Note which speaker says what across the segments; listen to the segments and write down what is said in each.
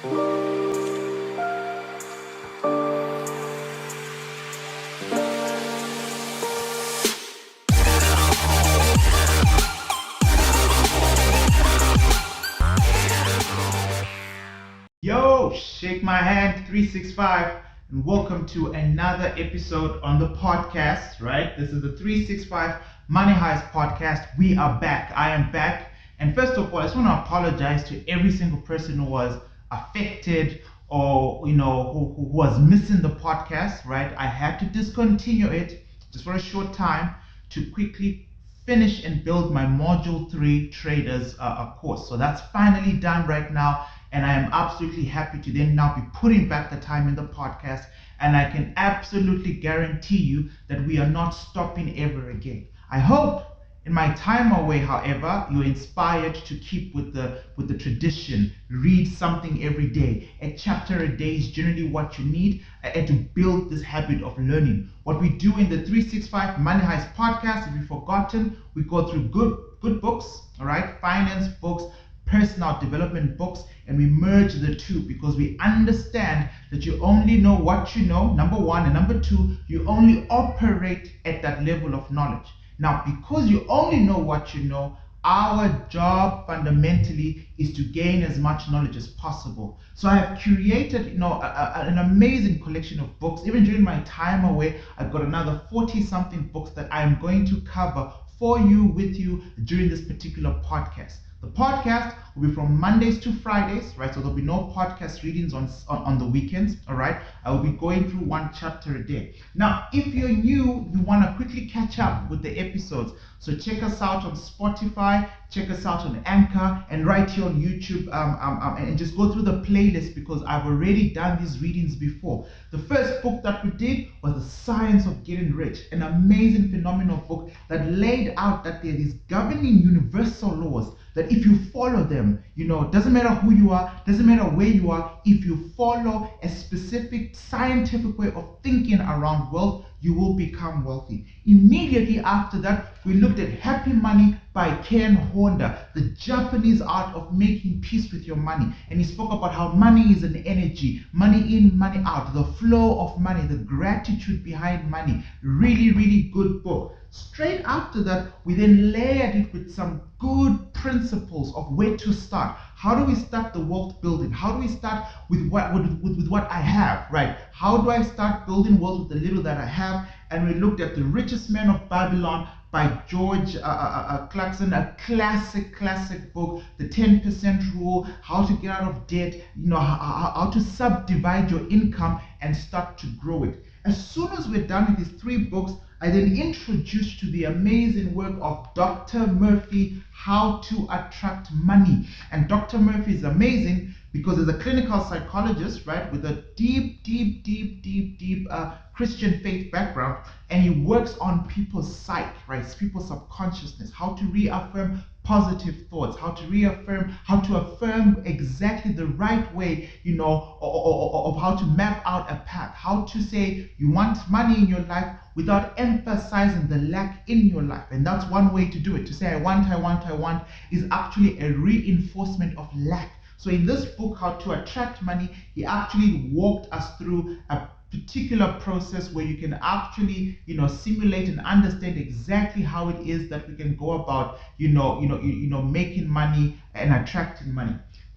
Speaker 1: Yo, shake my hand 365 and welcome to another episode on the podcast, right? This is the 365 Money Heist podcast. We are back. I am back. And first of all, I just want to apologize to every single person who was affected or, who was missing the podcast, right? I had to discontinue it just for a short time to quickly finish and build my module 3 traders course. So that's finally done right now. And I am absolutely happy to then now be putting back the time in the podcast. And I can absolutely guarantee you that we are not stopping ever again. I hope in my time away, however, you're inspired to keep with the tradition. Read something every day. A chapter a day is generally what you need and to build this habit of learning. What we do in the 365 Money Heist podcast, if you've forgotten, we go through good books, all right, finance books, personal development books, and we merge the two because we understand that you only know what you know, number one, and number two, you only operate at that level of knowledge. Now, because you only know what you know, our job fundamentally is to gain as much knowledge as possible. So I have curated, an amazing collection of books. Even during my time away, I've got another 40-something books that I am going to cover for you, with you, during this particular podcast. The podcast will be from Mondays to Fridays, right? So there'll be no podcast readings on the weekends, all right? I will be going through one chapter a day. Now, if you're new, you want to quickly catch up with the episodes. So check us out on Spotify, check us out on Anchor, and right here on YouTube, and just go through the playlist because I've already done these readings before. The first book that we did was The Science of Getting Rich, an amazing, phenomenal book that laid out that there are these governing universal laws that if you follow them, doesn't matter who you are, doesn't matter where you are, if you follow a specific scientific way of thinking around wealth, you will become wealthy. Immediately after that, we looked at Happy Money by Ken Honda, the Japanese art of making peace with your money. And he spoke about how money is an energy, money in, money out, the flow of money, the gratitude behind money. Really, really good book. Straight after that, we then layered it with some good principles of where to start. How do we start the wealth building? How do we start with what I have, right? How do I start building wealth with the little that I have? And we looked at The Richest Man of Babylon by George Clarkson, a classic book, The 10% Rule, how to get out of debt, how to subdivide your income and start to grow it. As soon as we're done with these 3 books, I then introduced to the amazing work of Dr. Murphy, How to Attract Money. And Dr. Murphy is amazing because he's a clinical psychologist, right, with a deep Christian faith background, and he works on people's psyche, right, people's subconsciousness, how to reaffirm positive thoughts, how to affirm exactly the right way, of how to map out a path, how to say you want money in your life without emphasizing the lack in your life. And that's one way to do it. To say I want is actually a reinforcement of lack. So in this book, How to Attract Money, he actually walked us through a particular process where you can actually, simulate and understand exactly how it is that we can go about, making money and attracting money.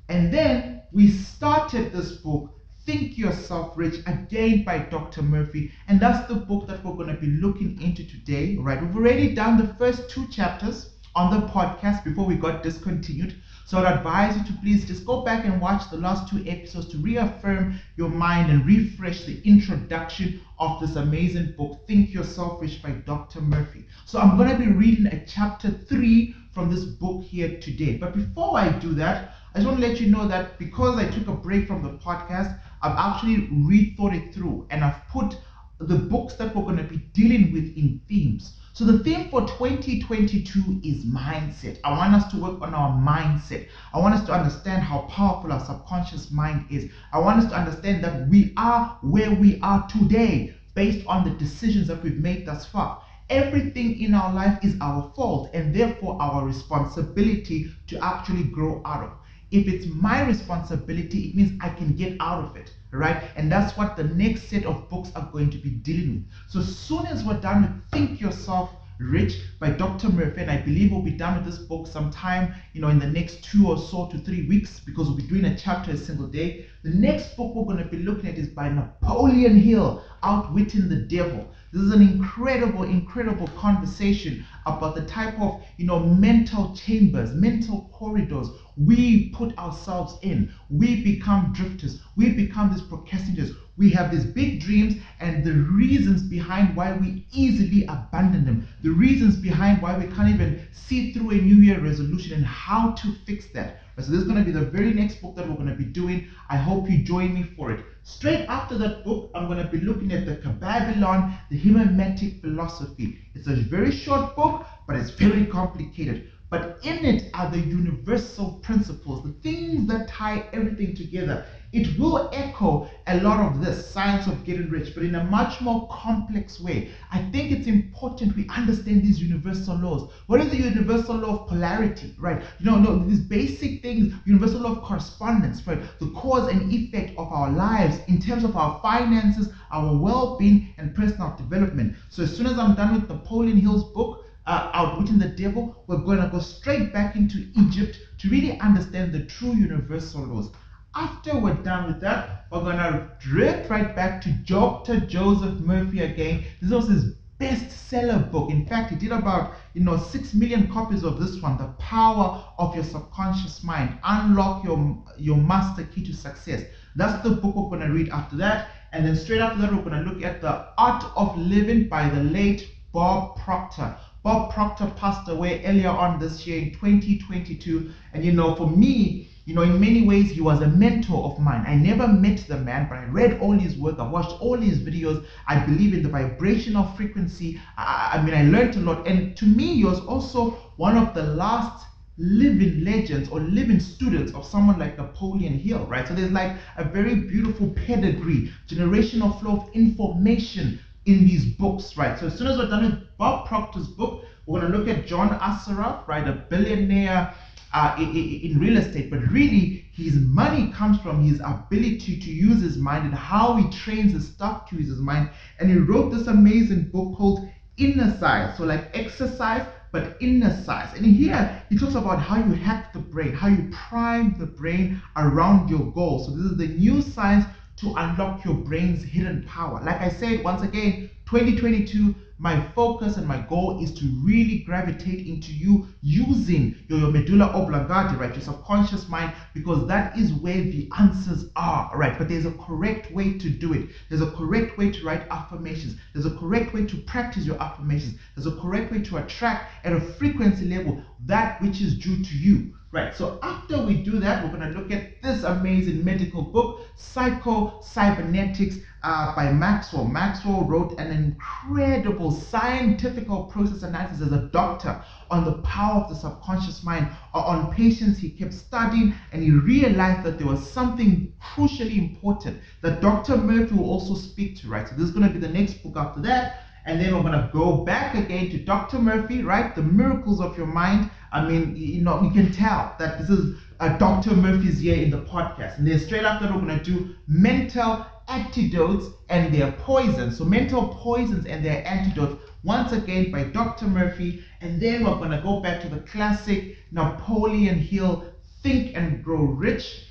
Speaker 1: And then we started this book, Think Yourself Rich, again by Dr. Murphy. And that's the book that we're going to be looking into today, right? We've already done the first 2 chapters on the podcast before we got discontinued. So I'd advise you to please just go back and watch the last 2 episodes to reaffirm your mind and refresh the introduction of this amazing book, Think Yourself Rich by Dr. Murphy. So I'm going to be reading a chapter 3 from this book here today. But before I do that, I just want to let you know that because I took a break from the podcast, I've actually rethought it through and I've put the books that we're going to be dealing with in themes. So the theme for 2022 is mindset. I want us to work on our mindset. I want us to understand how powerful our subconscious mind is. I want us to understand that we are where we are today based on the decisions that we've made thus far. Everything in our life is our fault and therefore our responsibility to actually grow out of. If it's my responsibility, it means I can get out of it, right? And that's what the next set of books are going to be dealing with. So as soon as we're done with Think Yourself Rich by Dr. Murphy, and I believe we'll be done with this book sometime, in the next 2 or so to 3 weeks, because we'll be doing a chapter a single day. The next book we're going to be looking at is by Napoleon Hill, Outwitting the Devil. This is an incredible conversation about the type of, mental chambers, mental corridors we put ourselves in. We become drifters. We become these procrastinators. We have these big dreams and the reasons behind why we easily abandon them. The reasons behind why we can't even see through a New Year resolution and how to fix that. So this is going to be the very next book that we're going to be doing. I hope you join me for it. Straight after that book, I'm going to be looking at the Babylon, the Hermetic philosophy. It's a very short book, but it's very complicated. But in it are the universal principles, the things that tie everything together. It will echo a lot of this science of getting rich, but in a much more complex way. I think it's important we understand these universal laws. What is the universal law of polarity, right? These basic things, universal law of correspondence, right? The cause and effect of our lives in terms of our finances, our well-being, and personal development. So as soon as I'm done with Napoleon Hill's book, Outwitting the Devil, we're going to go straight back into Egypt to really understand the true universal laws. After we're done with that, we're going to drift right back to Dr. Joseph Murphy again. This was his bestseller book. In fact, he did about 6 million copies of this one, The Power of Your Subconscious Mind. Unlock your master key to success. That's the book we're going to read after that. And then straight after that, we're going to look at The Art of Living by the late Bob Proctor. Bob Proctor passed away earlier on this year in 2022. And for me, in many ways, he was a mentor of mine. I never met the man, but I read all his work. I watched all his videos. I believe in the vibrational frequency. I learned a lot. And to me, he was also one of the last living legends or living students of someone like Napoleon Hill, right? So there's like a very beautiful pedigree, generational flow of information in these books, right? So as soon as we're done with Bob Proctor's book, we're going to look at John Assaraf, right? A billionaire in real estate, but really his money comes from his ability to use his mind and how he trains his stuff to use his mind. And he wrote this amazing book called Inner Science. So like exercise, but inner science. And here he talks about how you hack the brain, how you prime the brain around your goals. So this is the new science to unlock your brain's hidden power. Like I said, once again, 2022, my focus and my goal is to really gravitate into you using your medulla oblongata, right, your subconscious mind, because that is where the answers are, right? But there's a correct way to do it. There's a correct way to write affirmations. There's a correct way to practice your affirmations. There's a correct way to attract at a frequency level that which is due to you. Right, so after we do that, we're going to look at this amazing medical book, Psycho-Cybernetics by Maxwell. Maxwell wrote an incredible scientific process analysis as a doctor on the power of the subconscious mind. On patients he kept studying, and he realized that there was something crucially important that Dr. Murphy will also speak to, right? So this is going to be the next book after that. And then we're going to go back again to Dr. Murphy, right? The Miracles of Your Mind. You can tell that this is Dr. Murphy's year in the podcast. And then straight after that, we're going to do mental antidotes and their poisons. So mental poisons and their antidotes, once again by Dr. Murphy. And then we're going to go back to the classic Napoleon Hill, Think and Grow Rich.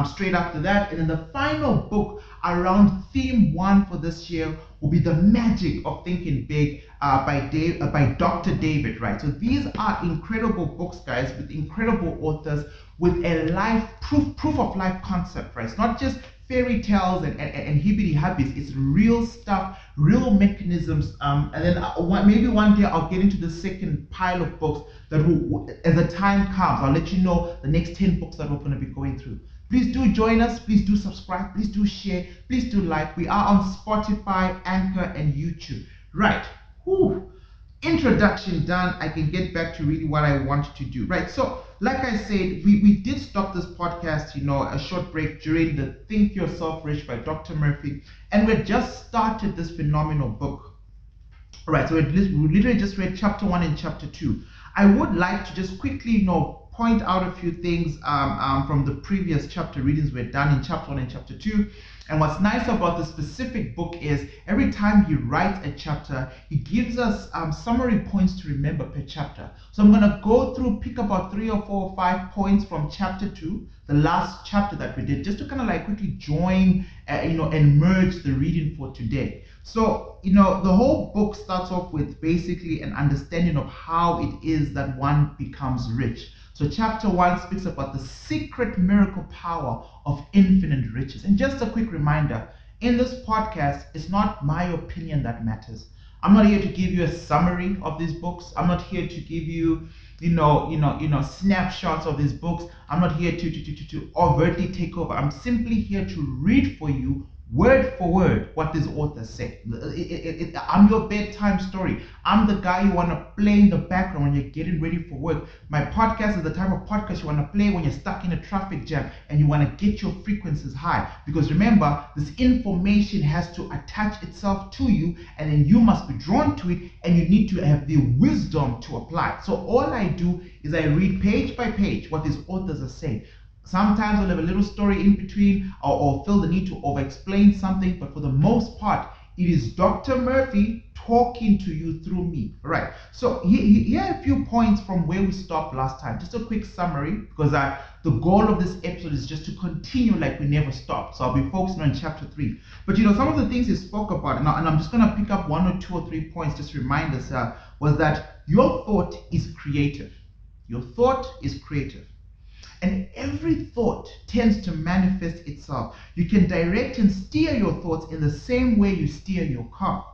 Speaker 1: Straight after that. And then the final book around theme 1 for this year will be The Magic of Thinking Big by Dr. David, right? So these are incredible books, guys, with incredible authors, with a life proof of life concept, right? It's not just fairy tales and hibbity habits. It's real stuff, real mechanisms. And then maybe one day I'll get into the second pile of books that will, as the time comes, I'll let you know the next 10 books that we're going to be going through. Please do join us. Please do subscribe. Please do share. Please do like. We are on Spotify, Anchor, and YouTube. Right. Whew. Introduction done. I can get back to really what I want to do. Right. So, like I said, we did stop this podcast, a short break during the Think Yourself Rich by Dr. Murphy. And we just started this phenomenal book. Right. So we literally just read chapter 1 and chapter 2. I would like to just quickly, point out a few things from the previous chapter readings we're done in chapter 1 and chapter 2. And what's nice about the specific book is every time he writes a chapter, he gives us summary points to remember per chapter. So I'm going to go through, pick about 3 or 4 or 5 points from chapter 2, the last chapter that we did, just to kind of like quickly join, and merge the reading for today. So, the whole book starts off with basically an understanding of how it is that one becomes rich. So chapter 1 speaks about the secret miracle power of infinite riches. And just a quick reminder, in this podcast, it's not my opinion that matters. I'm not here to give you a summary of these books. I'm not here to give you, snapshots of these books. I'm not here to overtly take over. I'm simply here to read for you word for word what these authors say. I'm your bedtime story. I'm the guy you want to play in the background when you're getting ready for work. My podcast is the type of podcast you want to play when you're stuck in a traffic jam and you want to get your frequencies high. Because remember, this information has to attach itself to you, and then you must be drawn to it, and you need to have the wisdom to apply. So all I do is I read page by page what these authors are saying. Sometimes I'll have a little story in between, or feel the need to over-explain something, but for the most part, it is Dr. Murphy talking to you through me. All right, so here are a few points from where we stopped last time. Just a quick summary, because the goal of this episode is just to continue like we never stopped. So I'll be focusing on chapter 3. But some of the things he spoke about, and I'm just going to pick up 1 or 2 or 3 points, just remind us, was that your thought is creative. Your thought is creative. And every thought tends to manifest itself. You can direct and steer your thoughts in the same way you steer your car.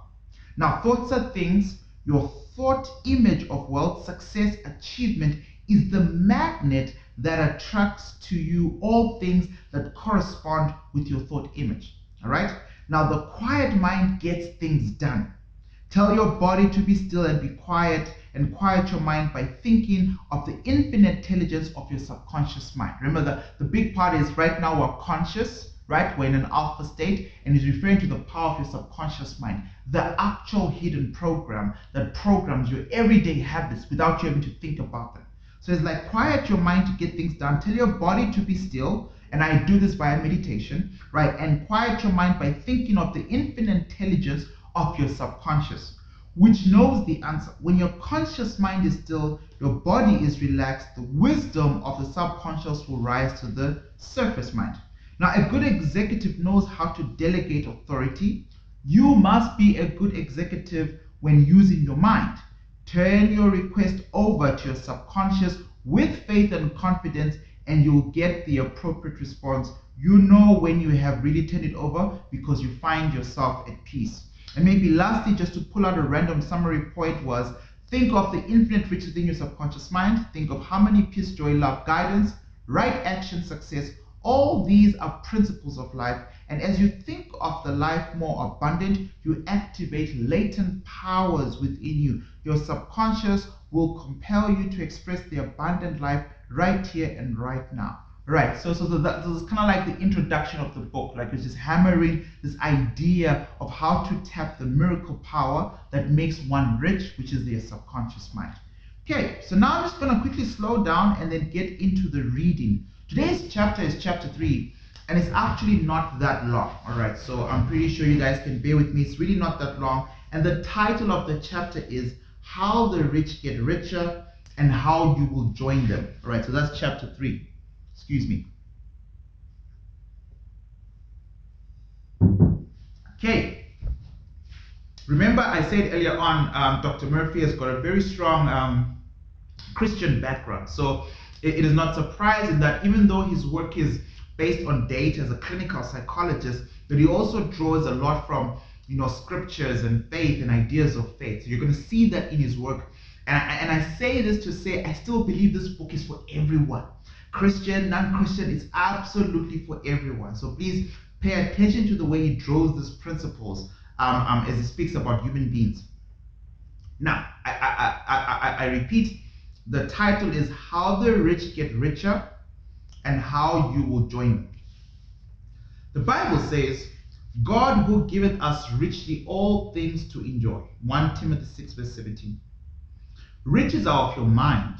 Speaker 1: Now, thoughts are things. Your thought image of wealth, success, achievement is the magnet that attracts to you all things that correspond with your thought image. All right? Now, the quiet mind gets things done. Tell your body to be still and be quiet, and quiet your mind by thinking of the infinite intelligence of your subconscious mind. Remember, the big part is right now we're conscious, right? We're in an alpha state, and he's referring to the power of your subconscious mind, the actual hidden program that programs your everyday habits without you having to think about them. So it's like quiet your mind to get things done. Tell your body to be still, and I do this via meditation, right? And quiet your mind by thinking of the infinite intelligence of your subconscious, which knows the answer. When your conscious mind is still, your body is relaxed, the wisdom of the subconscious will rise to the surface mind. Now, a good executive knows how to delegate authority. You must be a good executive when using your mind. Turn your request over to your subconscious with faith and confidence, and you'll get the appropriate response. You know when you have really turned it over because you find yourself at peace. And maybe lastly, just to pull out a random summary point, was think of the infinite riches within your subconscious mind. Think of harmony, peace, joy, love, guidance, right action, success. All these are principles of life. And as you think of the life more abundant, you activate latent powers within you. Your subconscious will compel you to express the abundant life right here and right now. Right, so that's kind of like the introduction of the book, like it's just hammering this idea of how to tap the miracle power that makes one rich, which is their subconscious mind. Okay, so now I'm just going to quickly slow down and then get into the reading. Today's chapter is chapter 3, and it's actually not that long. All right, so I'm pretty sure you guys can bear with me. It's really not that long, and the title of the chapter is How the Rich Get Richer and How You Will Join Them. All right, so that's chapter 3. Excuse me. Okay. Remember I said earlier on, Dr. Murphy has got a very strong Christian background. So it is not surprising that even though his work is based on data as a clinical psychologist, that he also draws a lot from scriptures and faith and ideas of faith. So you're going to see that in his work. And I say this to say I still believe this book is for everyone. Christian, non-Christian, it's absolutely for everyone. So please pay attention to the way he draws these principles as he speaks about human beings. Now, I repeat, the title is How the Rich Get Richer and How You Will Join Them. The Bible says, God who giveth us richly all things to enjoy. 1 Timothy 6 verse 17. Riches are of your mind.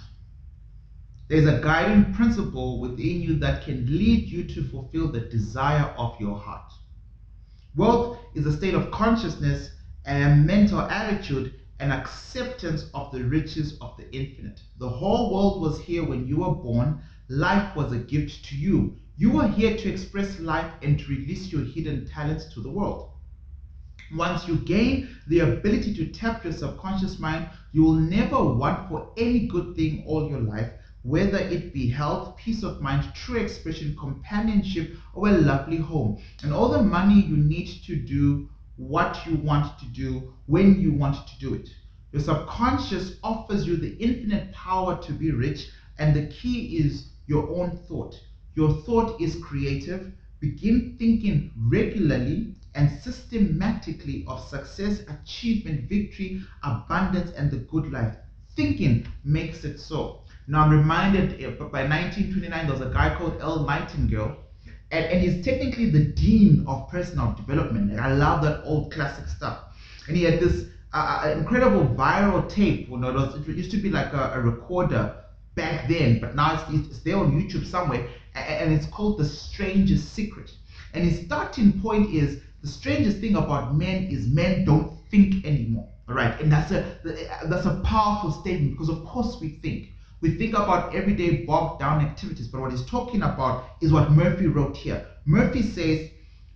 Speaker 1: There's a guiding principle within you that can lead you to fulfill the desire of your heart. Wealth is a state of consciousness and a mental attitude and acceptance of the riches of the infinite. The whole world was here when you were born. Life was a gift to you. You were here to express life and to release your hidden talents to the world. Once you gain the ability to tap your subconscious mind, you will never want for any good thing all your life, whether it be health, peace of mind, true expression, companionship, or a lovely home, and all the money you need to do what you want to do when you want to do it. Your subconscious offers you the infinite power to be rich, and the key is your own thought. Your thought is creative. Begin thinking regularly and systematically of success, achievement, victory, abundance, and the good life. Thinking makes it so. Now I'm reminded by 1929 there was a guy called L. Nightingale, and he's technically the dean of personal development. And I love that old classic stuff. And he had this incredible viral tape. It used to be like a recorder back then, but now it's there on YouTube somewhere, and it's called The Strangest Secret. And his starting point is, the strangest thing about men is men don't think anymore. All right, and that's a powerful statement, because of course we think. We think about everyday bogged down activities, but what he's talking about is what Murphy wrote here. Murphy says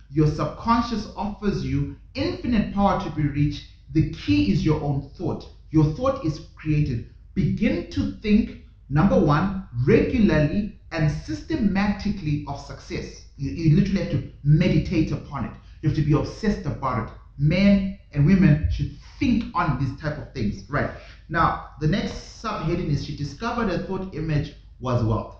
Speaker 1: your subconscious offers you infinite power to be reached. The key is your own thought. Your thought is created. Begin to think, number one, regularly and systematically of success. You literally have to meditate upon it. You have to be obsessed about it. Men and women should think on these type of things. Right. Now, the next subheading is, she discovered her thought image was wealth.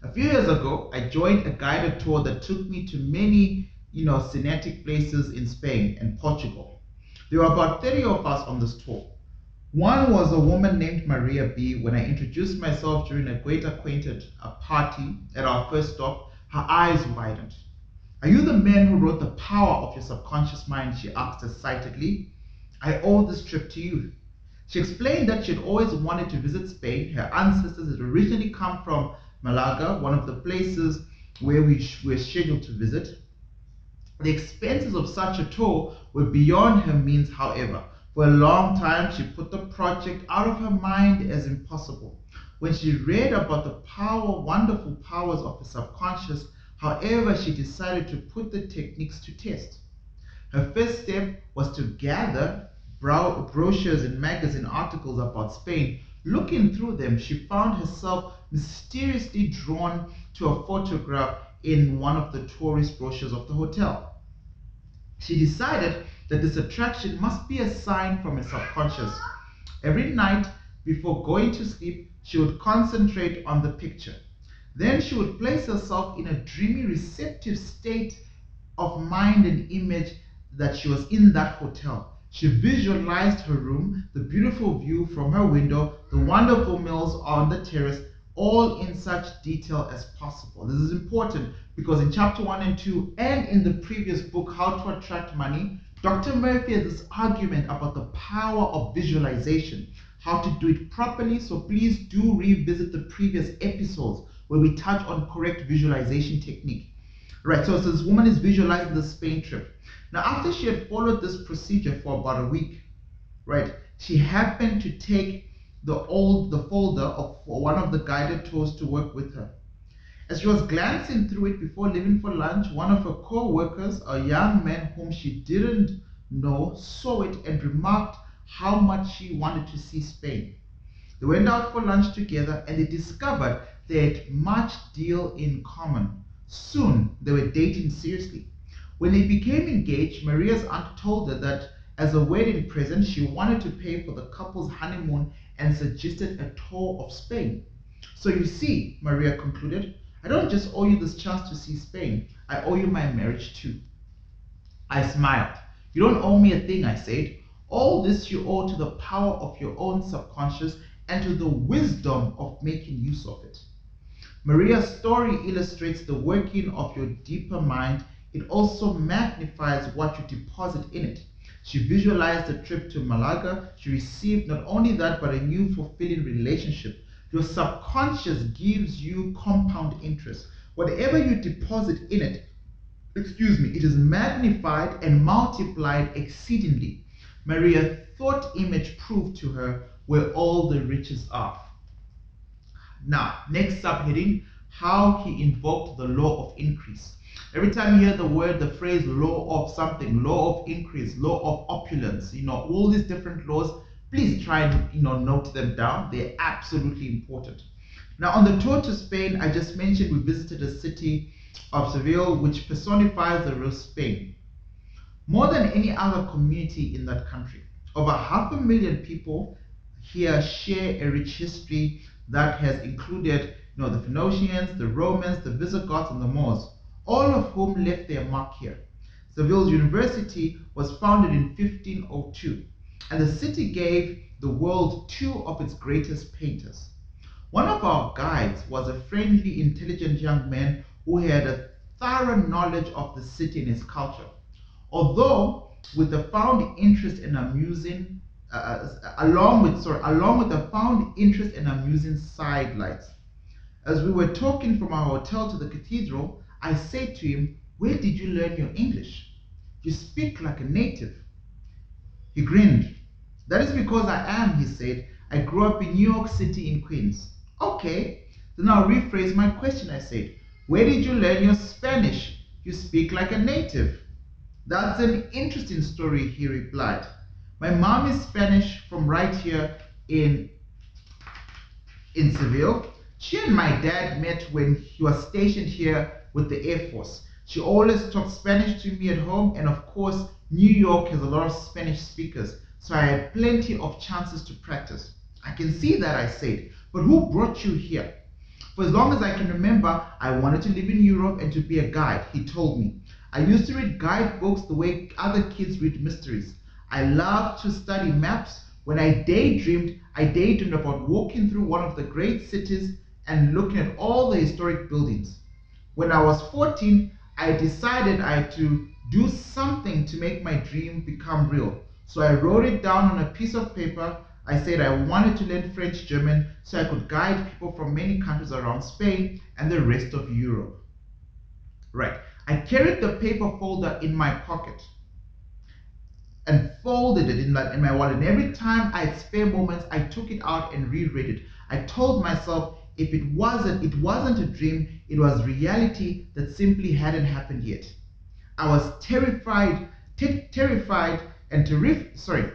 Speaker 1: A few years ago, I joined a guided tour that took me to many, scenic places in Spain and Portugal. There were about 30 of us on this tour. One was a woman named Maria B. When I introduced myself during a great acquainted party at our first stop, her eyes widened. "Are you the man who wrote The Power of Your Subconscious Mind?" she asked excitedly. "I owe this trip to you." She explained that she had always wanted to visit Spain. Her ancestors had originally come from Malaga, one of the places where we were scheduled to visit. The expenses of such a tour were beyond her means, however. For a long time, she put the project out of her mind as impossible. When she read about the wonderful powers of the subconscious, however, she decided to put the techniques to test. Her first step was to gather brochures and magazine articles about Spain. Looking through them, she found herself mysteriously drawn to a photograph in one of the tourist brochures of the hotel. She decided that this attraction must be a sign from her subconscious. Every night before going to sleep, she would concentrate on the picture. Then she would place herself in a dreamy, receptive state of mind and image that she was in that hotel. She visualized her room, the beautiful view from her window, the wonderful meals on the terrace, all in such detail as possible. This is important because in chapter 1 and 2 and in the previous book, How to Attract Money, Dr. Murphy has this argument about the power of visualization, how to do it properly. So please do revisit the previous episodes where we touch on correct visualization technique. Right, so this woman is visualizing the Spain trip. Now, after she had followed this procedure for about a week, right, she happened to take the folder for one of the guided tours to work with her. As she was glancing through it before leaving for lunch, one of her co-workers, a young man whom she didn't know, saw it and remarked how much she wanted to see Spain. They went out for lunch together and they discovered they had much deal in common. Soon, they were dating seriously. When they became engaged, Maria's aunt told her that as a wedding present, she wanted to pay for the couple's honeymoon and suggested a tour of Spain. "So you see," Maria concluded, "I don't just owe you this chance to see Spain, I owe you my marriage too." I smiled. "You don't owe me a thing," I said. "All this you owe to the power of your own subconscious and to the wisdom of making use of it." Maria's story illustrates the working of your deeper mind. It also magnifies what you deposit in it. She visualized a trip to Malaga. She received not only that, but a new fulfilling relationship. Your subconscious gives you compound interest. Whatever you deposit in it, it is magnified and multiplied exceedingly. Maria thought image proved to her where all the riches are. Now, next subheading, how he invoked the law of increase. Every time you hear the phrase law of something, law of increase, law of opulence, all these different laws, please try and, note them down. They're absolutely important. Now, on the tour to Spain, I just mentioned we visited a city of Seville, which personifies the real Spain. More than any other community in that country, over 500,000 people here share a rich history that has included the Phoenicians, the Romans, the Visigoths, and the Moors, all of whom left their mark here. Seville's university was founded in 1502, and the city gave the world two of its greatest painters. One of our guides was a friendly, intelligent young man who had a thorough knowledge of the city and its culture. Although, with the found interest in amusing, along with the found interest in amusing sidelights. As we were talking from our hotel to the cathedral, I said to him, "Where did you learn your English? You speak like a native." He grinned. "That is because I am," he said. "I grew up in New York City in Queens." "Okay, then I'll rephrase my question," I said. "Where did you learn your Spanish? You speak like a native." "That's an interesting story," he replied. "My mom is Spanish from right here in Seville. She and my dad met when he was stationed here with the Air Force. She always talked Spanish to me at home, and of course, New York has a lot of Spanish speakers, so I had plenty of chances to practice." "I can see that," I said, "but who brought you here?" "For as long as I can remember, I wanted to live in Europe and to be a guide," he told me. "I used to read guidebooks the way other kids read mysteries. I loved to study maps. When I daydreamed about walking through one of the great cities and looking at all the historic buildings. When I was 14, I decided I had to do something to make my dream become real. So I wrote it down on a piece of paper. I said I wanted to learn French German so I could guide people from many countries around Spain and the rest of Europe." Right. I carried the paper folder in my pocket and folded it in my wallet. And every time I had spare moments, I took it out and reread it. I told myself if it wasn't a dream, it was reality that simply hadn't happened yet. I was terrified and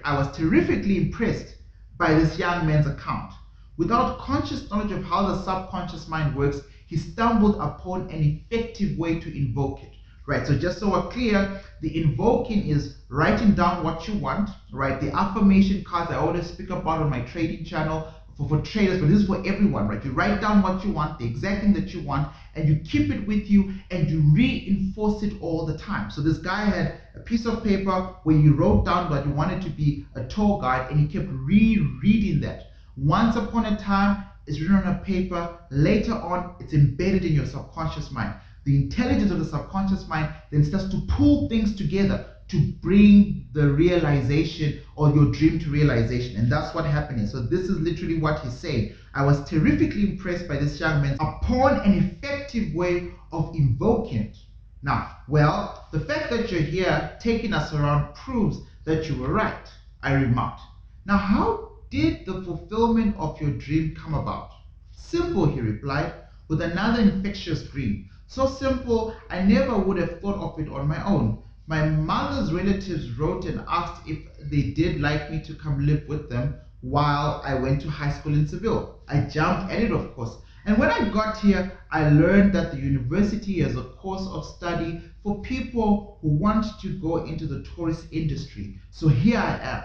Speaker 1: I was terrifically impressed by this young man's account. Without conscious knowledge of how the subconscious mind works, he stumbled upon an effective way to invoke it. Right, so just so we're clear, the invoking is writing down what you want, right? The affirmation cards I always speak about on my trading channel for traders, but this is for everyone, right? You write down what you want, the exact thing that you want, and you keep it with you and you reinforce it all the time. So this guy had a piece of paper where you wrote down that you wanted to be a tour guide, and he kept rereading that. Once upon a time, it's written on a paper. Later on, it's embedded in your subconscious mind. The intelligence of the subconscious mind then starts to pull things together to bring the realization or your dream to realization. And that's what happened. So this is literally what he's saying. I was terrifically impressed by this young man upon an effective way of invoking it. Now, well, the fact that you're here taking us around proves that you were right, I remarked. Now, how did the fulfillment of your dream come about? Simple, he replied, with another infectious grin. So simple, I never would have thought of it on my own. My mother's relatives wrote and asked if they did like me to come live with them while I went to high school in Seville. I jumped at it, of course. And when I got here, I learned that the university has a course of study for people who want to go into the tourist industry. So here I am.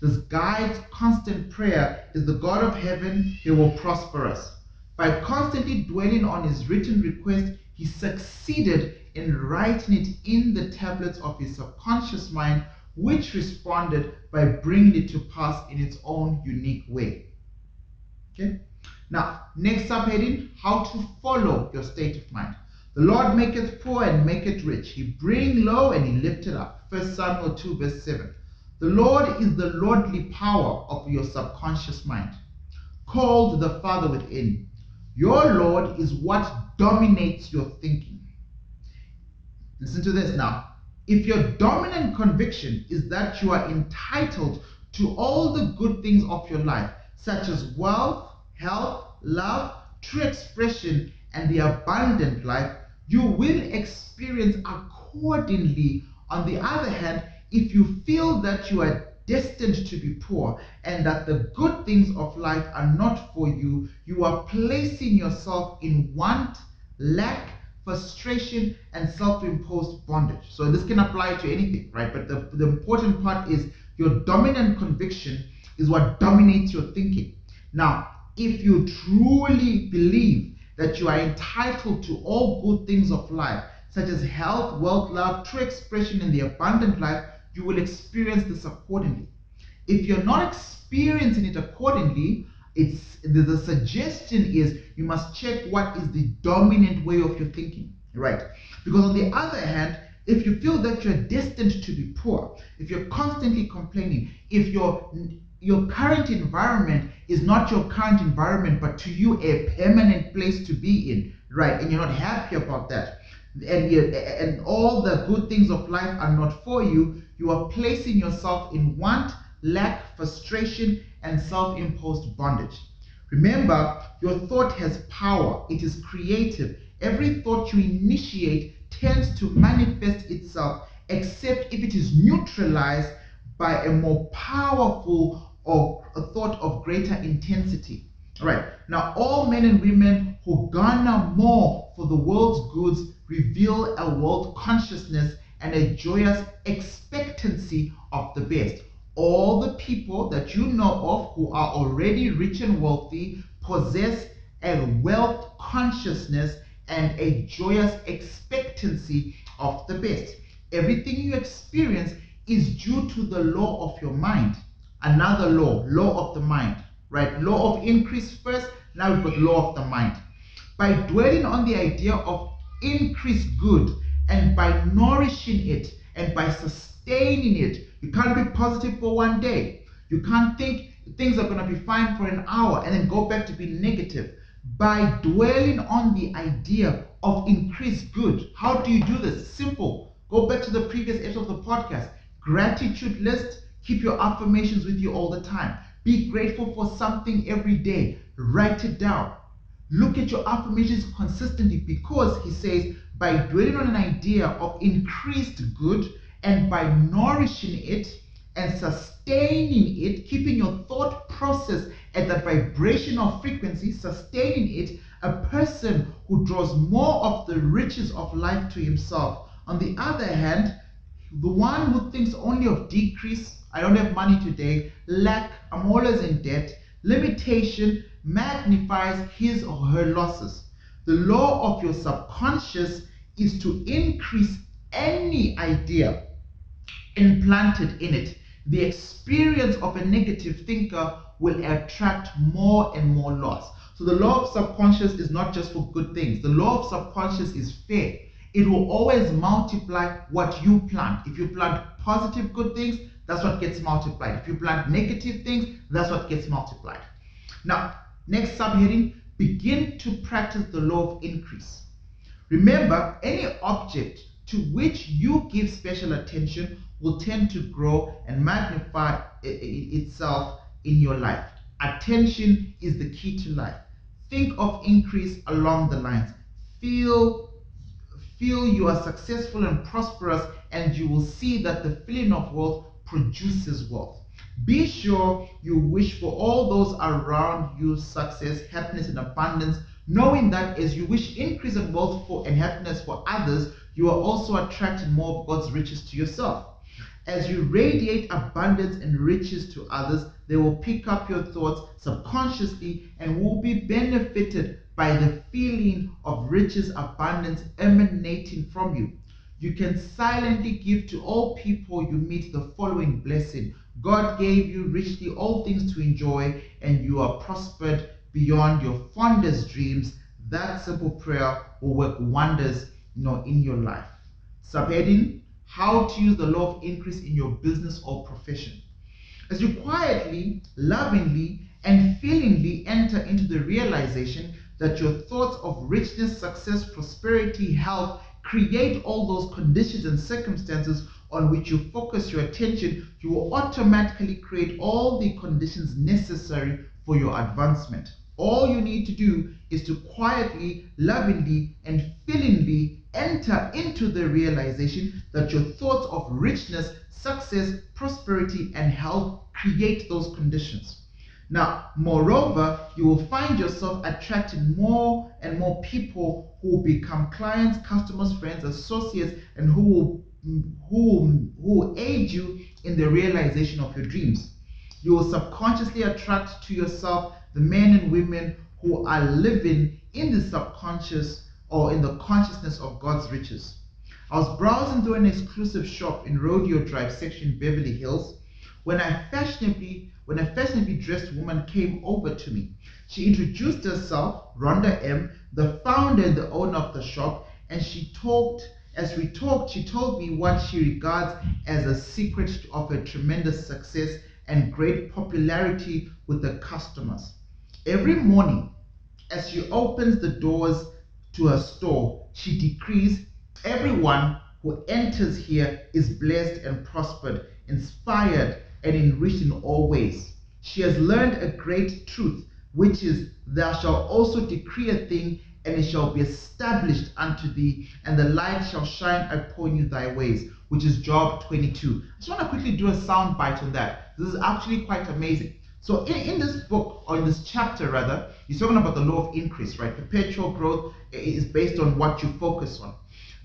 Speaker 1: This guide's constant prayer is the God of heaven, he will prosper us. By constantly dwelling on his written request, he succeeded in writing it in the tablets of his subconscious mind, which responded by bringing it to pass in its own unique way. Okay? Now, next subheading, how to follow your state of mind. The Lord maketh poor and maketh rich. He bring low and he lifteth up. 1 Samuel 2 verse 7. The Lord is the lordly power of your subconscious mind. called the Father within. Your Lord is what dominates your thinking. Listen to this now. If your dominant conviction is that you are entitled to all the good things of your life, such as wealth, health, love, true expression, and the abundant life, you will experience accordingly. On the other hand, if you feel that you are destined to be poor and that the good things of life are not for you, you are placing yourself in want, lack, frustration, and self-imposed bondage. So this can apply to anything, right? But the important part is your dominant conviction is what dominates your thinking. Now, if you truly believe that you are entitled to all good things of life, such as health, wealth, love, true expression, and the abundant life, you will experience this accordingly. If you're not experiencing it accordingly, the suggestion is you must check what is the dominant way of your thinking, right? Because on the other hand, if you feel that you're destined to be poor, if you're constantly complaining, if your current environment is not your current environment, but to you a permanent place to be in, right? And you're not happy about that, and all the good things of life are not for you, you are placing yourself in want, lack, frustration, and self-imposed bondage. Remember, your thought has power. It is creative. Every thought you initiate tends to manifest itself, except if it is neutralized by a more powerful or a thought of greater intensity. All right. Now, all men and women who garner more for the world's goods reveal a world consciousness and a joyous expectancy of the best. All the people that you know of who are already rich and wealthy possess a wealth consciousness and a joyous expectancy of the best. Everything you experience is due to the law of your mind. Another law of the mind, right? Law of increase first, now we've got law of the mind. By dwelling on the idea of increased good and by nourishing it and by sustaining it, you can't be positive for one day. You can't think things are going to be fine for an hour and then go back to being negative. By dwelling on the idea of increased good, how do you do this? Simple. Go back to the previous episode of the podcast. Gratitude list. Keep your affirmations with you all the time. Be grateful for something every day. Write it down. Look at your affirmations consistently, because he says by dwelling on an idea of increased good and by nourishing it and sustaining it, keeping your thought process at that vibrational frequency, sustaining it, a person who draws more of the riches of life to himself. On the other hand, the one who thinks only of decrease, I don't have money today, lack, I'm always in debt, limitation, magnifies his or her losses. The law of your subconscious is to increase any idea implanted in it. The experience of a negative thinker will attract more and more loss. So the law of subconscious is not just for good things. The law of subconscious is fair. It will always multiply what you plant. If you plant positive good things, that's what gets multiplied. If you plant negative things, that's what gets multiplied. Now, next subheading, begin to practice the law of increase. Remember, any object to which you give special attention will tend to grow and magnify itself in your life. Attention is the key to life. Think of increase along the lines. Feel you are successful and prosperous, and you will see that the feeling of wealth produces wealth. Be sure you wish for all those around you success, happiness, and abundance, knowing that as you wish increase in wealth and happiness for others, you are also attracting more of God's riches to yourself. As you radiate abundance and riches to others, they will pick up your thoughts subconsciously and will be benefited by the feeling of riches, abundance emanating from you. You can silently give to all people you meet the following blessing. God gave you richly all things to enjoy, and you are prospered beyond your fondest dreams. That simple prayer will work wonders, in your life. Subheading, how to use the law of increase in your business or profession. As you quietly, lovingly, and feelingly enter into the realization that your thoughts of richness, success, prosperity, health create all those conditions and circumstances on which you focus your attention, you will automatically create all the conditions necessary for your advancement. All you need to do is to quietly, lovingly, and feelingly enter into the realization that your thoughts of richness, success, prosperity, and health create those conditions. Now, moreover, you will find yourself attracting more and more people who will become clients, customers, friends, associates, and who will aid you in the realization of your dreams. You will subconsciously attract to yourself the men and women who are living in the subconscious or in the consciousness of God's riches. I was browsing through an exclusive shop in Rodeo Drive section, Beverly Hills, when a fashionably dressed woman came over to me. She introduced herself, Rhonda M., the founder and the owner of the shop, and she told me what she regards as a secret of her tremendous success and great popularity with the customers. Every morning, as she opens the doors to her store, she decrees, "Everyone who enters here is blessed and prospered, inspired and enriched in all ways." She has learned a great truth, which is, "Thou shalt also decree a thing, and it shall be established unto thee, and the light shall shine upon you thy ways," which is Job 22. I just want to quickly do a sound bite on that. This is actually quite amazing. So in this book, or in this chapter rather, he's talking about the law of increase, right? Perpetual growth is based on what you focus on.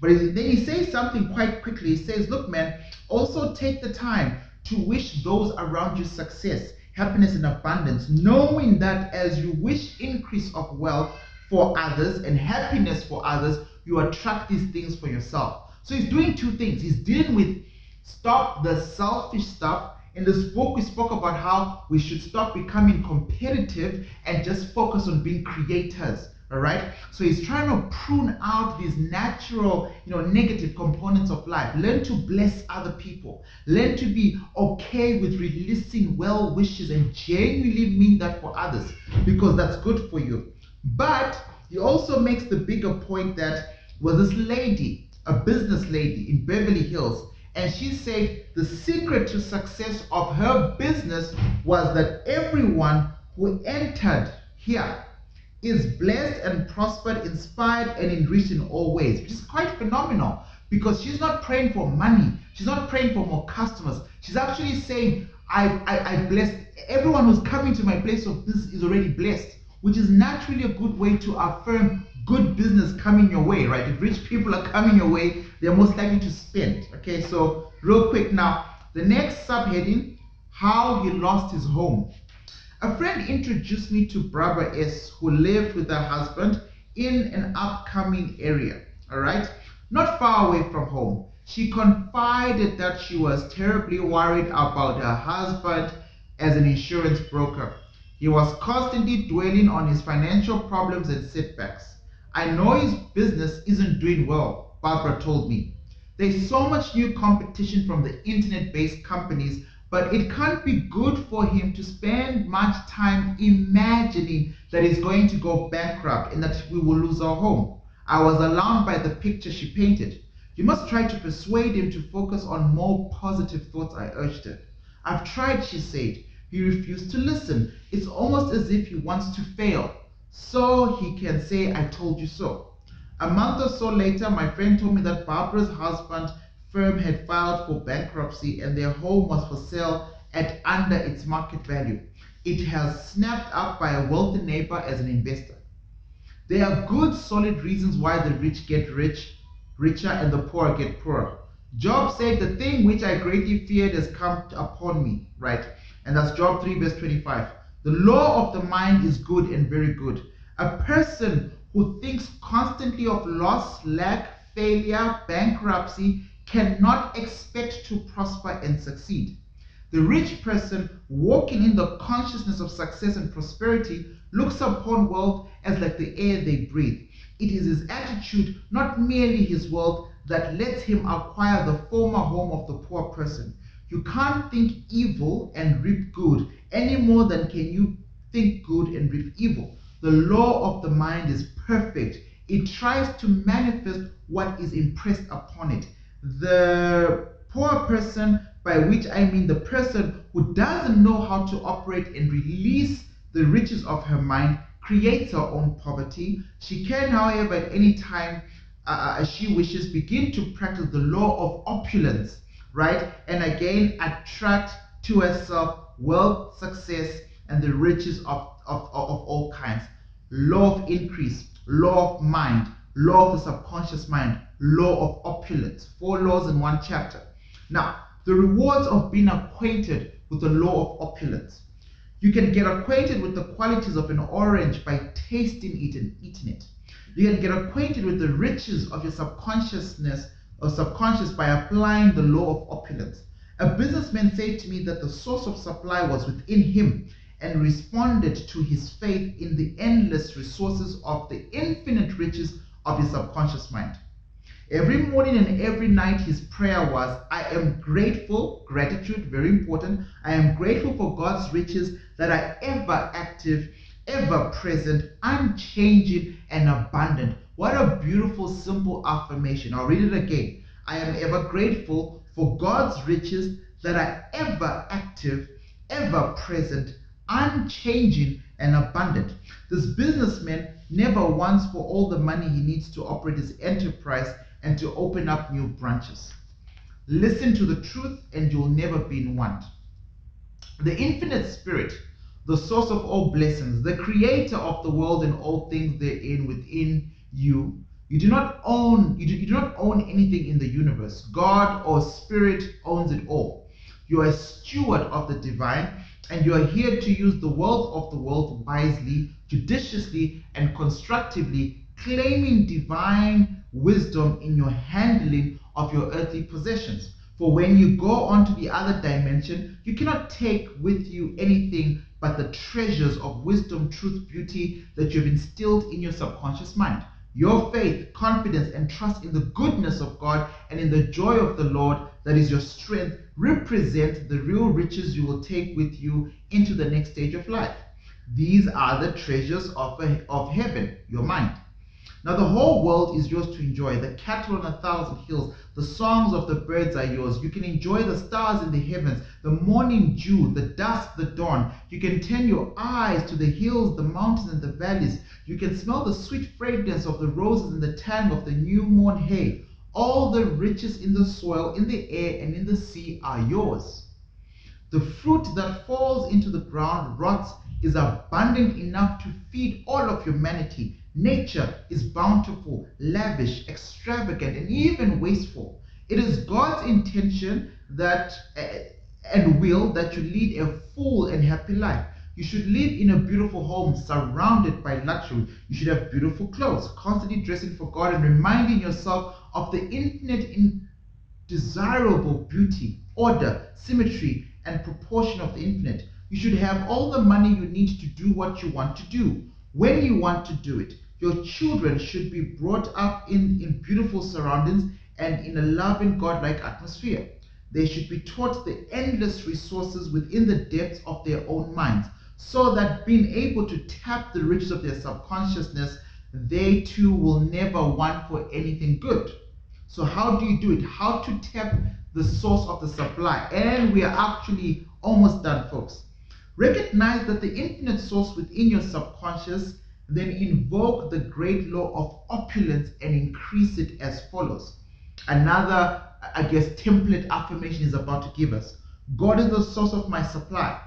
Speaker 1: But then he says something quite quickly. He says, look, man, also take the time to wish those around you success, happiness, and abundance, knowing that as you wish increase of wealth for others and happiness for others, you attract these things for yourself. So he's doing two things. He's dealing with stop the selfish stuff. In this book, we spoke about how we should stop becoming competitive and just focus on being creators. All right. So he's trying to prune out these natural, negative components of life. Learn to bless other people. Learn to be okay with releasing well wishes and genuinely mean that for others, because that's good for you. But he also makes the bigger point that this lady, a business lady in Beverly Hills, and she said the secret to success of her business was that everyone who entered here is blessed and prospered, inspired and enriched in all ways, which is quite phenomenal, because she's not praying for money. She's not praying for more customers. She's actually saying, I bless everyone who's coming to my place of business is already blessed, which is naturally a good way to affirm good business coming your way, right? If rich people are coming your way, they're most likely to spend. Okay, so real quick now, the next subheading, how he lost his home. A friend introduced me to Barbara S., who lived with her husband in an upcoming area, all right, not far away from home. She confided that she was terribly worried about her husband as an insurance broker. He was constantly dwelling on his financial problems and setbacks. "I know his business isn't doing well," Barbara told me. "There's so much new competition from the internet-based companies, but it can't be good for him to spend much time imagining that he's going to go bankrupt and that we will lose our home." I was alarmed by the picture she painted. "You must try to persuade him to focus on more positive thoughts," I urged her. "I've tried," she said. "He refused to listen. It's almost as if he wants to fail, so he can say, 'I told you so.'" A month or so later, my friend told me that Barbara's husband's firm had filed for bankruptcy and their home was for sale at under its market value. It has snapped up by a wealthy neighbor as an investor. There are good, solid reasons why the rich get richer and the poor get poorer. Job said, "The thing which I greatly feared has come upon me," right? And that's Job 3 verse 25. The law of the mind is good and very good. A person who thinks constantly of loss, lack, failure, bankruptcy cannot expect to prosper and succeed. The rich person walking in the consciousness of success and prosperity looks upon wealth as like the air they breathe. It is his attitude, not merely his wealth, that lets him acquire the former home of the poor person. You can't think evil and reap good any more than can you think good and reap evil. The law of the mind is perfect. It tries to manifest what is impressed upon it. The poor person, by which I mean the person who doesn't know how to operate and release the riches of her mind, creates her own poverty. She can, however, at any time as she wishes, begin to practice the law of opulence, right? And again, attract to herself wealth, success, and the riches of all kinds. Law of increase, law of mind, law of the subconscious mind, law of opulence. 4 laws in 1 chapter. Now, the rewards of being acquainted with the law of opulence. You can get acquainted with the qualities of an orange by tasting it and eating it. You can get acquainted with the riches of your subconsciousness or subconscious by applying the law of opulence. A businessman said to me that the source of supply was within him and responded to his faith in the endless resources of the infinite riches of his subconscious mind. Every morning and every night his prayer was, I am grateful, gratitude, very important. I am grateful for God's riches that are ever active, ever present, unchanging, and abundant. What a beautiful, simple affirmation. I'll read it again. I am ever grateful for God's riches that are ever active, ever present, unchanging, and abundant. This businessman never wants for all the money he needs to operate his enterprise and to open up new branches. Listen to the truth and you'll never be in want. The infinite spirit, the source of all blessings, the creator of the world and all things therein within you. You do not own anything in the universe. God or spirit owns it all. You are a steward of the divine, and you are here to use the wealth of the world wisely, judiciously, and constructively, claiming divine wisdom in your handling of your earthly possessions. For when you go on to the other dimension, you cannot take with you anything but the treasures of wisdom, truth, beauty that you have instilled in your subconscious mind. Your faith, confidence, and trust in the goodness of God and in the joy of the Lord, that is your strength, represent the real riches you will take with you into the next stage of life. These are the treasures of heaven, your mind. Now the whole world is yours to enjoy. The cattle on 1,000 hills, the songs of the birds are yours. You can enjoy the stars in the heavens, the morning dew, the dusk, the dawn. You can turn your eyes to the hills, the mountains, and the valleys. You can smell the sweet fragrance of the roses and the tang of the new mown hay. All the riches in the soil, in the air, and in the sea are yours. The fruit that falls into the ground rots is abundant enough to feed all of humanity. Nature is bountiful, lavish, extravagant, and even wasteful. It is God's intention that and will that you lead a full and happy life. You should live in a beautiful home surrounded by luxury. You should have beautiful clothes, constantly dressing for God and reminding yourself of the infinite, desirable beauty, order, symmetry, and proportion of the infinite. You should have all the money you need to do what you want to do, when you want to do it. Your children should be brought up in beautiful surroundings and in a loving, godlike atmosphere. They should be taught the endless resources within the depths of their own minds, so that being able to tap the riches of their subconsciousness, they too will never want for anything good. So how do you do it? How to tap the source of the supply? And we are actually almost done, folks. Recognize that the infinite source within your subconscious, then invoke the great law of opulence and increase it as follows. Another, template affirmation is about to give us. God is the source of my supply.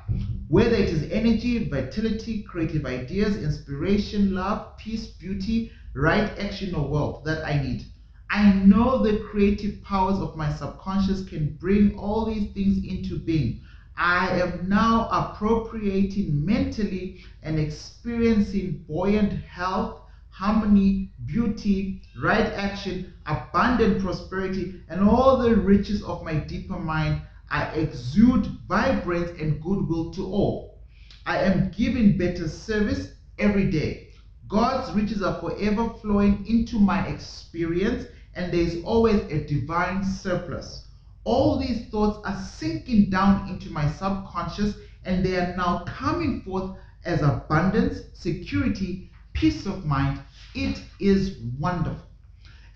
Speaker 1: Whether it is energy, vitality, creative ideas, inspiration, love, peace, beauty, right action, or wealth that I need. I know the creative powers of my subconscious can bring all these things into being. I am now appropriating mentally and experiencing buoyant health, harmony, beauty, right action, abundant prosperity, and all the riches of my deeper mind. I exude vibrance and goodwill to all. I am giving better service every day. God's riches are forever flowing into my experience, and there is always a divine surplus. All these thoughts are sinking down into my subconscious, and they are now coming forth as abundance, security, peace of mind. It is wonderful.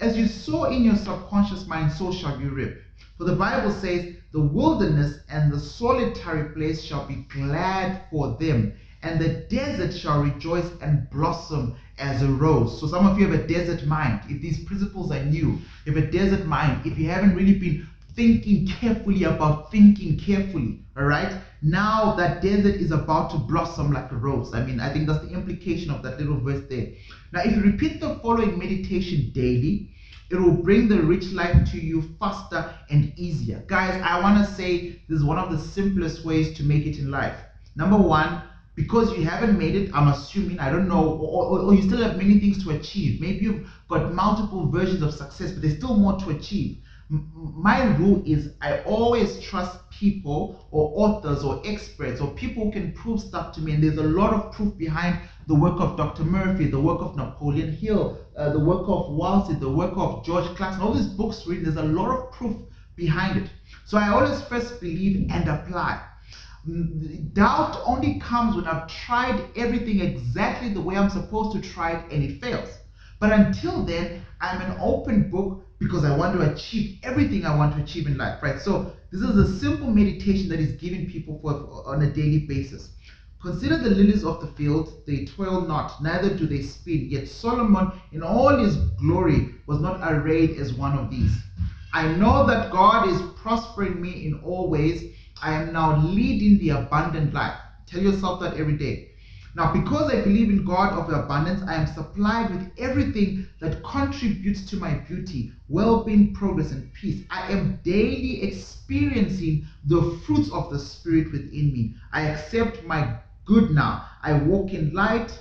Speaker 1: As you sow in your subconscious mind, so shall you reap. For the Bible says, the wilderness and the solitary place shall be glad for them, and the desert shall rejoice and blossom as a rose. So some of you have a desert mind. If these principles are new, you have a desert mind. If you haven't really been thinking carefully about thinking carefully, all right? Now that desert is about to blossom like a rose. I mean, I think that's the implication of that little verse there. Now, if you repeat the following meditation daily, it will bring the rich life to you faster and easier. Guys, I want to say this is one of the simplest ways to make it in life. Number one, because you haven't made it, I'm assuming, I don't know, or you still have many things to achieve. Maybe you've got multiple versions of success, but there's still more to achieve. My rule is I always trust people or authors or experts or people who can prove stuff to me, and there's a lot of proof behind the work of Dr. Murphy, the work of Napoleon Hill, the work of Walsey, the work of George Clarkson, all these books written, there's a lot of proof behind it. So I always first believe and apply. Doubt only comes when I've tried everything exactly the way I'm supposed to try it and it fails. But until then, I'm an open book because I want to achieve everything I want to achieve in life, right? So this is a simple meditation that is given people on a daily basis. Consider the lilies of the field, they toil not, neither do they spin, yet Solomon in all his glory was not arrayed as one of these. I know that God is prospering me in all ways. I am now leading the abundant life. Tell yourself that every day. Now, because I believe in God of abundance, I am supplied with everything that contributes to my beauty, well-being, progress, and peace. I am daily experiencing the fruits of the Spirit within me. I accept my good now. I walk in light,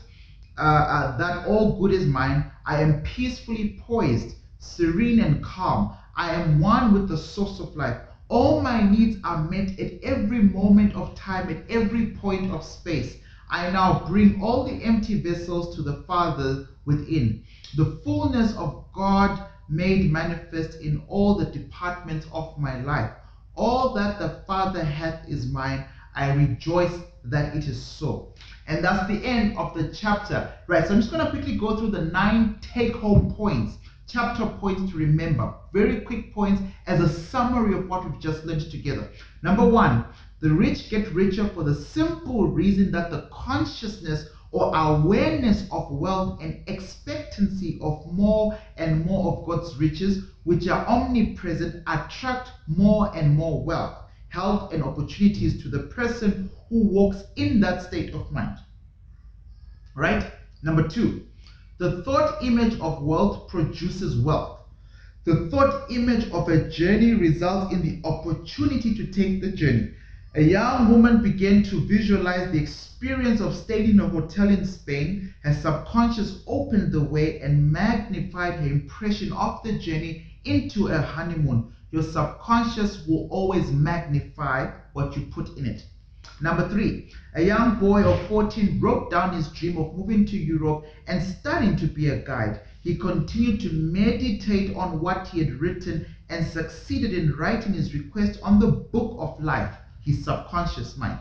Speaker 1: that all good is mine. I am peacefully poised, serene and calm. I am one with the source of life. All my needs are met at every moment of time, at every point of space. I now bring all the empty vessels to the Father within. The fullness of God made manifest in all the departments of my life. All that the Father hath is mine. I rejoice that it is so. And that's the end of the chapter. Right, so I'm just going to quickly go through the 9 take-home points, chapter points to remember. Very quick points as a summary of what we've just learned together. Number 1, the rich get richer for the simple reason that the consciousness or awareness of wealth and expectancy of more and more of God's riches, which are omnipresent, attract more and more wealth, health, and opportunities to the person who walks in that state of mind. Right? Number 2, the thought image of wealth produces wealth. The thought image of a journey results in the opportunity to take the journey. A young woman began to visualize the experience of staying in a hotel in Spain. Her subconscious opened the way and magnified her impression of the journey into a honeymoon. Your subconscious will always magnify what you put in it. Number 3, a young boy of 14 wrote down his dream of moving to Europe and studying to be a guide. He continued to meditate on what he had written and succeeded in writing his request on the book of life, his subconscious mind.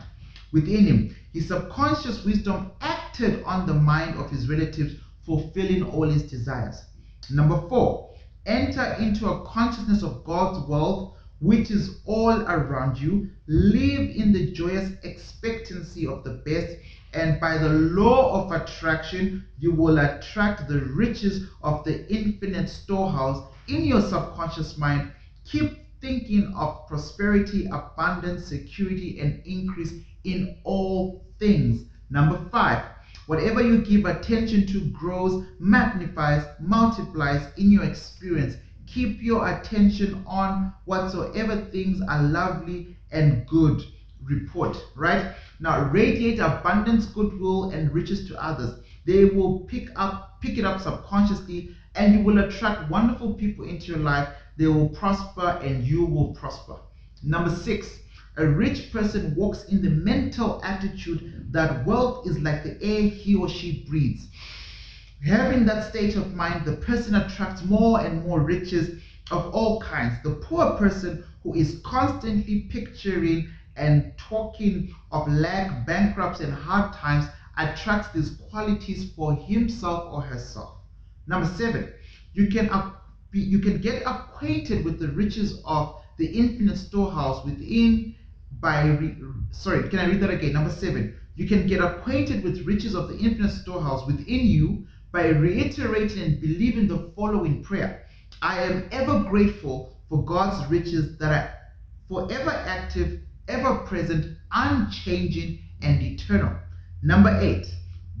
Speaker 1: Within him, his subconscious wisdom acted on the mind of his relatives, fulfilling all his desires. Number 4, enter into a consciousness of God's wealth, which is all around you. Live in the joyous expectancy of the best, and by the law of attraction, you will attract the riches of the infinite storehouse in your subconscious mind. Keep thinking of prosperity, abundance, security, and increase in all things. Number 5, whatever you give attention to grows, magnifies, multiplies in your experience. Keep your attention on whatsoever things are lovely and good report, right? Now, radiate abundance, goodwill, and riches to others. They will pick it up subconsciously, and you will attract wonderful people into your life. They will prosper and you will prosper. Number 6, a rich person walks in the mental attitude that wealth is like the air he or she breathes. Having that state of mind, the person attracts more and more riches of all kinds. The poor person who is constantly picturing and talking of lack, bankruptcy, and hard times attracts these qualities for himself or herself. Number 7, you can get acquainted with the riches of the infinite storehouse within sorry, can I read that again? Number 7, you can get acquainted with riches of the infinite storehouse within you by reiterating and believing the following prayer. I am ever grateful for God's riches that are forever active, ever present, unchanging, and eternal. Number 8,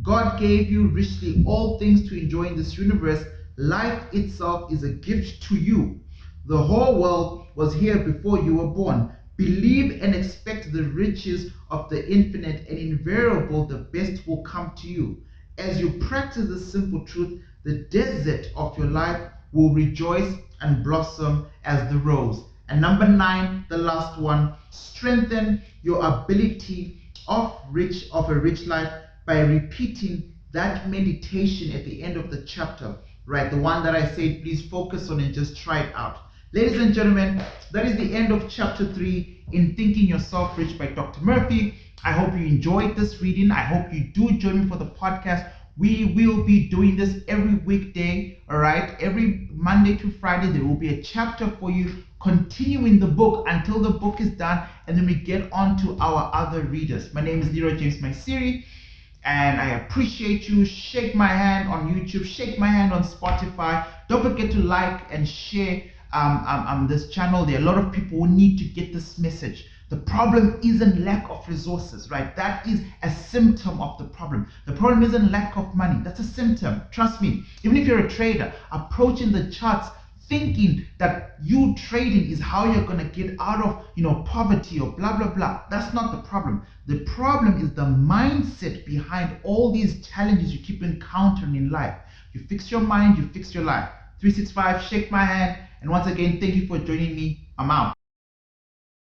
Speaker 1: God gave you richly all things to enjoy in this universe. Life itself is a gift to you. The whole world was here before you were born. Believe and expect the riches of the infinite, and invariable the best will come to you. As you practice this simple truth, the desert of your life will rejoice and blossom as the rose. And number 9, the last one, strengthen your ability of a rich life by repeating that meditation at the end of the chapter, right? The one that I said, please focus on and just try it out. Ladies and gentlemen, that is the end of chapter 3 in Thinking Yourself Rich by Dr. Murphy. I hope you enjoyed this reading. I hope you do join me for the podcast. We will be doing this every weekday, all right? Every Monday to Friday, there will be a chapter for you, continuing the book until the book is done, and then we get on to our other readers. My name is Leroy James Maisiri, and I appreciate you. Shake my hand on YouTube, shake my hand on Spotify. Don't forget to like and share this channel. There are a lot of people who need to get this message. The problem isn't lack of resources, right? That is a symptom of the problem. The problem isn't lack of money. That's a symptom. Trust me. Even if you're a trader, approaching the charts thinking that you trading is how you're going to get out of, poverty or blah, blah, blah. That's not the problem. The problem is the mindset behind all these challenges you keep encountering in life. You fix your mind, you fix your life. 365, shake my hand. And once again, thank you for joining me. I'm out.